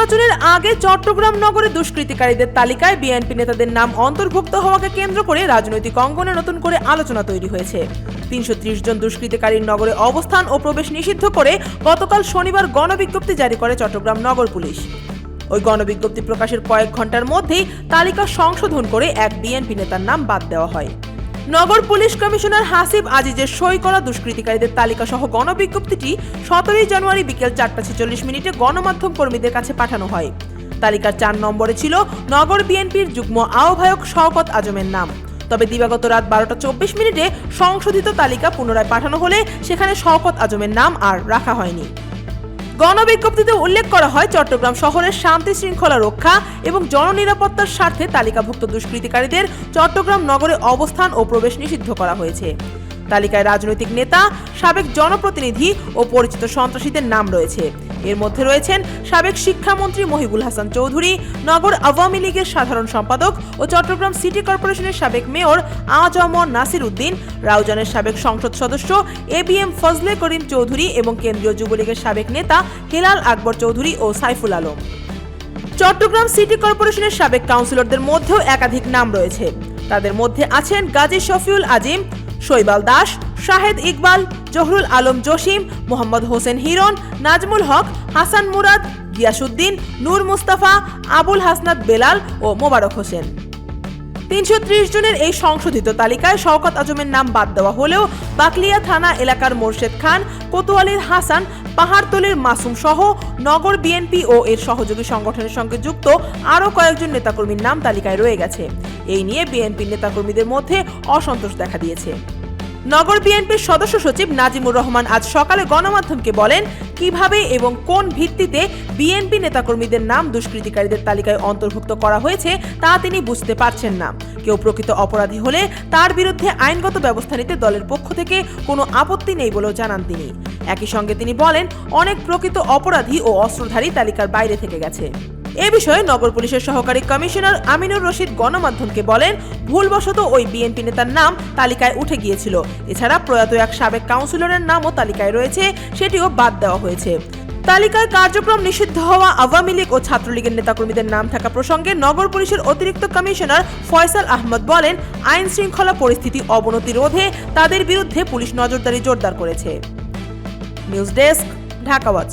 নির্বাচনের আগে চট্টগ্রাম নগরে দুষ্কৃতিকারীদের তালিকায় বিএনপি নেতাদের নাম অন্তর্ভুক্ত হওয়াকে কেন্দ্র করে রাজনৈতিক অঙ্গনে নতুন করে আলোচনা তৈরি হয়েছে। ৩৩০ জন দুষ্কৃতিকারীর নগরে অবস্থান ও প্রবেশ নিষিদ্ধ করে গতকাল শনিবার গণবিজ্ঞপ্তি জারি করে চট্টগ্রাম নগর পুলিশ। ওই গণবিজ্ঞপ্তি প্রকাশের কয়েক ঘন্টার মধ্যেই তালিকা সংশোধন করে এক বিএনপি নেতার নাম বাদ দেওয়া হয়। নগর পুলিশ কমিশনার হাসিব আজিজের সই করা দুষ্কৃতিকারীদের তালিকা সহ গণবিজ্ঞপ্তিটি ১৭ জানুয়ারি বিকেল ৪টা ৪৬ গণমাধ্যম কর্মীদের কাছে পাঠানো হয়। তালিকার ৪ নম্বরে ছিল নগর বিএনপির যুগ্ম আহ্বায়ক শওকত আজমের নাম। তবে দিবাগত রাত ১২টা ২৪ সংশোধিত তালিকা পুনরায় পাঠানো হলে সেখানে শওকত আজমের নাম আর রাখা হয়নি। গণবিজ্ঞপ্তিতে উল্লেখ করা হয়, চট্টগ্রাম শহরের শান্তি শৃঙ্খলা রক্ষা এবং জননিরাপত্তার স্বার্থে তালিকাভুক্ত দুষ্কৃতিকারীদের চট্টগ্রাম নগরে অবস্থান ও প্রবেশ নিষিদ্ধ করা হয়েছে। তালিকায় রাজনৈতিক নেতা, সাবেক জনপ্রতিনিধি ও পরিচিত সন্ত্রাসীদের নাম রয়েছে। এর মধ্যে রয়েছেন সাবেক শিক্ষামন্ত্রী মহিবুল হাসান চৌধুরী, নগর আওয়ামী লীগের সাধারণ সম্পাদক ও চট্টগ্রাম সিটি কর্পোরেশনের সাবেক মেয়র আজম নাসির উদ্দিন, রাউজানের সাবেক সংসদ সদস্য এবিএম ফজলে করিম চৌধুরী এবং কেন্দ্রীয় যুবলীগের সাবেক নেতা হেলাল আকবর চৌধুরী ও সাইফুল আলম। চট্টগ্রাম সিটি কর্পোরেশনের সাবেক কাউন্সিলরদের মধ্যেও একাধিক নাম রয়েছে। তাদের মধ্যে আছেন গাজী শফিউল আজিম, শৈবাল দাস, শাহেদ ইকবাল, জহরুল আলম জসিম, মোহাম্মদ হোসেন হিরণ, নাজমুল হক, হাসান মুরাদ, গিয়াসউদ্দিন, নূর মুস্তাফা, আবুল হাসনাত বেলাল ও মোবারক হোসেন। ৩৩০ জনের এই সংশোধিত তালিকায় শওকত আজমের নাম বাদ দেওয়া হলেও বাকলিয়া থানা এলাকার মোরশেদ খান, কোতোয়ালির হাসান, পাহাড়তলীর মাসুম সহ নগর বিএনপি ও এর সহযোগী সংগঠনের সঙ্গে যুক্ত আরও কয়েকজন নেতাকর্মীর নাম তালিকায় রয়ে গেছে। এই নিয়ে বিএনপির নেতাকর্মীদের মধ্যে অসন্তোষ দেখা দিয়েছে। নগর বিএনপির সদস্য সচিব নাজিমুর রহমান আজ সকালে গণমাধ্যমকে বলেন, কিভাবে এবং কোন ভিত্তিতে বিএনপি নেতাকর্মীদের নাম দুষ্কৃতিকারীদের তালিকায় অন্তর্ভুক্ত করা হয়েছে তা তিনি বুঝতে পারছেন না। কেউ প্রকৃত অপরাধী হলে তার বিরুদ্ধে আইনগত ব্যবস্থা নিতে দলের পক্ষ থেকে কোনো আপত্তি নেই বলেও জানান তিনি। একই সঙ্গে তিনি বলেন, অনেক প্রকৃত অপরাধী ও অস্ত্রধারী তালিকার বাইরে থেকে গেছে। এ বিষয়ে নগর পুলিশের সহকারী কমিশনার আমিনুর রশিদ গণমাধ্যমকে বলেন, ভুলবশত ওই বিএনপি নেতার নাম তালিকায় উঠে গিয়েছিল। এছাড়া প্রয়াত এক সাবেক কাউন্সিলরের নামও তালিকায় রয়েছে, সেটিও বাদ দেওয়া হয়েছে। তালিকায় কার্যক্রম নিষিদ্ধ হওয়া আওয়ামী লীগ ও ছাত্রলীগের নেতাকর্মীদের নাম থাকা প্রসঙ্গে নগর পুলিশের অতিরিক্ত কমিশনার ফয়সাল আহমদ বলেন, আইন শৃঙ্খলা পরিস্থিতি অবনতি রোধে তাদের বিরুদ্ধে পুলিশ নজরদারি জোরদার করেছে। News desk, Dhaka watch.